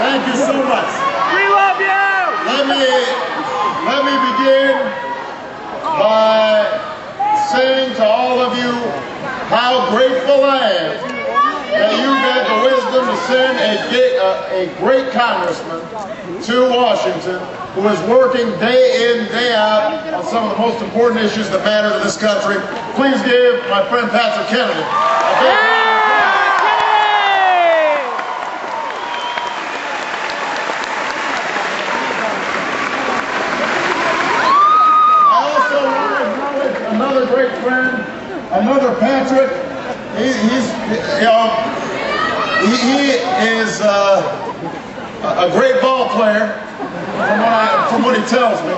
Thank you so much. We love you! Let me begin by saying to all of you how grateful I am that you've had the wisdom to send a great congressman to Washington who is working day in, day out on some of the most important issues that matter to this country. Please give my friend Patrick Kennedy a big round. Another great friend, another Patrick. He is a great ball player, from what he tells me.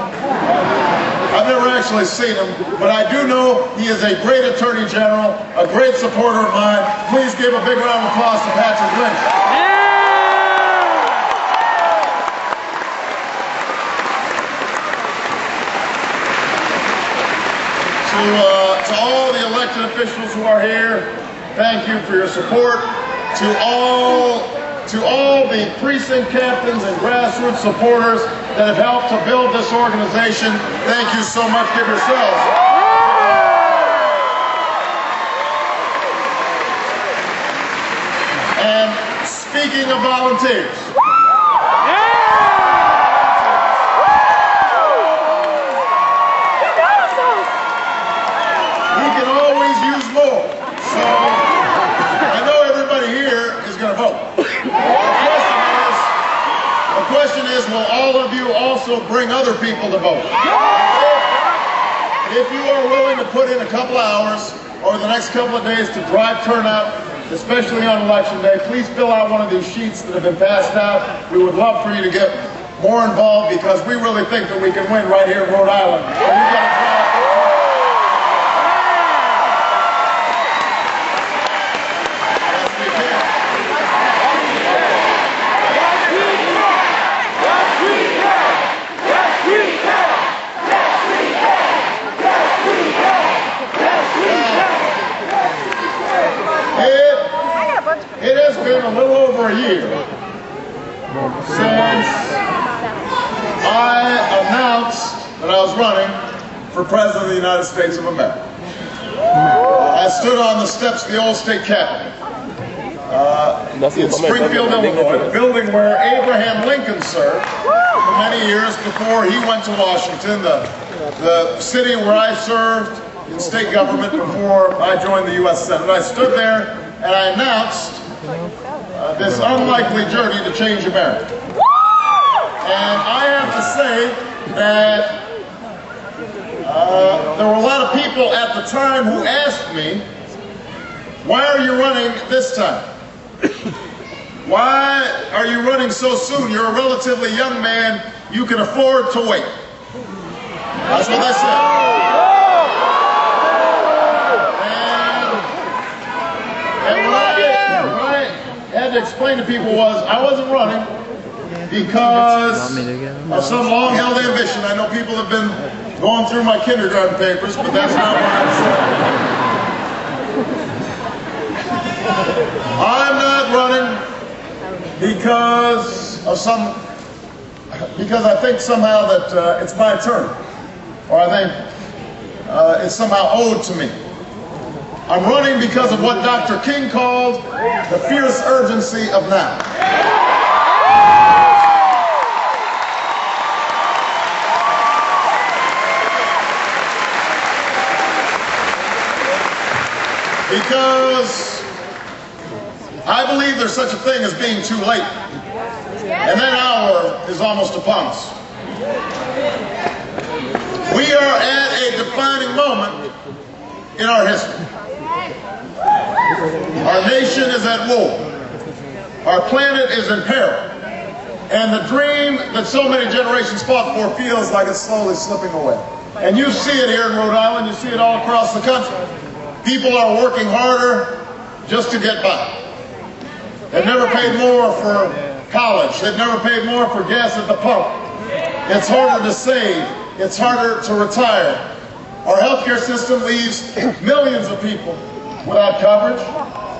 I've never actually seen him, but I do know he is a great attorney general, a great supporter of mine. Please give a big round of applause to Patrick Lynch. To all the elected officials who are here, thank you for your support. To all the precinct captains and grassroots supporters that have helped to build this organization, thank you so much. Give yourselves. And speaking of volunteers, we can always use more. So I know everybody here is going to vote. The question is, will all of you also bring other people to vote? If you are willing to put in a couple hours over the next couple of days to drive turnout, especially on election day, please fill out one of these sheets that have been passed out. We would love for you to get more involved because we really think that we can win right here in Rhode Island. It has been a little over a year since I announced that I was running for President of the United States of America. I stood on the steps of the old state capitol in Springfield, Illinois, the building where Abraham Lincoln served for many years before he went to Washington, the city where I served in state government before I joined the U.S. Senate. I stood there and I announced this unlikely journey to change America. And I have to say that there were a lot of people at the time who asked me, why are you running this time? Why are you running so soon? You're a relatively young man. You can afford to wait. That's what they said. And what I had to explain to people was I wasn't running because of some long-held ambition. I know people have been going through my kindergarten papers, but that's not what I'm saying. I'm not running because I think somehow that it's my turn, or I think it's somehow owed to me. I'm running because of what Dr. King called the fierce urgency of now. because I believe there's such a thing as being too late. And that hour is almost upon us. We are at a defining moment in our history. Our nation is at war. Our planet is in peril. And the dream that so many generations fought for feels like it's slowly slipping away. And you see it here in Rhode Island, you see it all across the country. People are working harder just to get by. They've never paid more for college. They've never paid more for gas at the pump. It's harder to save. It's harder to retire. Our healthcare system leaves millions of people without coverage.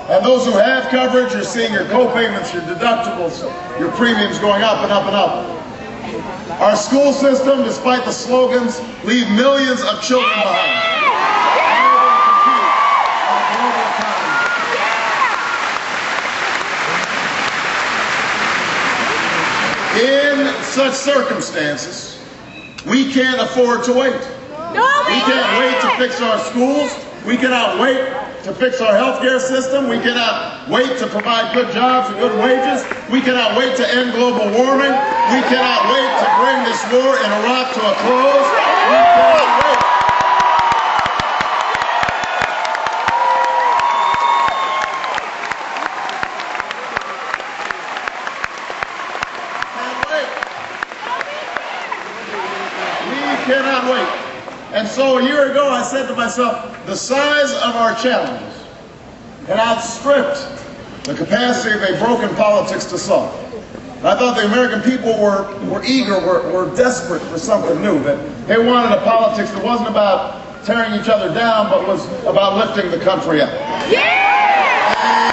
And those who have coverage, you're seeing your co-payments, your deductibles, your premiums going up and up and up. Our school system, despite the slogans, leave millions of children behind. In such circumstances, we can't afford to wait. We can't wait to fix our schools. We cannot wait to fix our healthcare system. We cannot wait to provide good jobs and good wages. We cannot wait to end global warming. We cannot wait to bring this war in Iraq to a close. We cannot wait. Cannot wait. And so a year ago I said to myself, the size of our challenges had outstripped the capacity of a broken politics to solve. And I thought the American people were eager, were desperate for something new, that they wanted a politics that wasn't about tearing each other down, but was about lifting the country up. Yeah!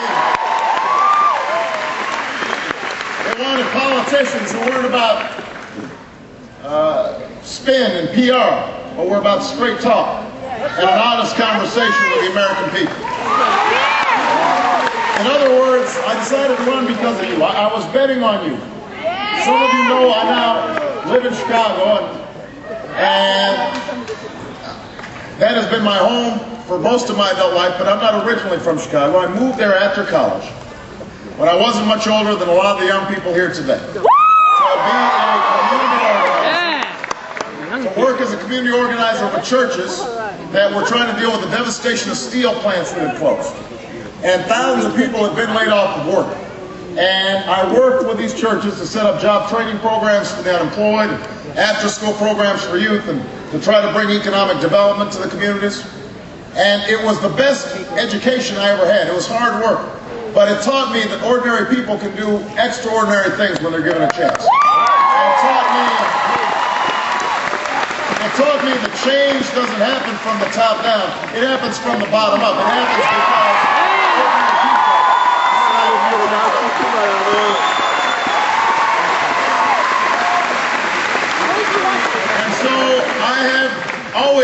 They wanted politicians who weren't about spin and PR, but we're about straight talk and an honest conversation with the American people. In other words, I decided to run because of you. I was betting on you. Some of you know I now live in Chicago, and that has been my home for most of my adult life, but I'm not originally from Chicago. I moved there after college, when I wasn't much older than a lot of the young people here today. To work as a community organizer with churches that were trying to deal with the devastation of steel plants that had closed. And thousands of people had been laid off of work. And I worked with these churches to set up job training programs for the unemployed, after-school programs for youth, and to try to bring economic development to the communities. And it was the best education I ever had. It was hard work. But it taught me that ordinary people can do extraordinary things when they're given a chance. And it taught me that change doesn't happen from the top down. It happens from the bottom up. It happens because and so I have always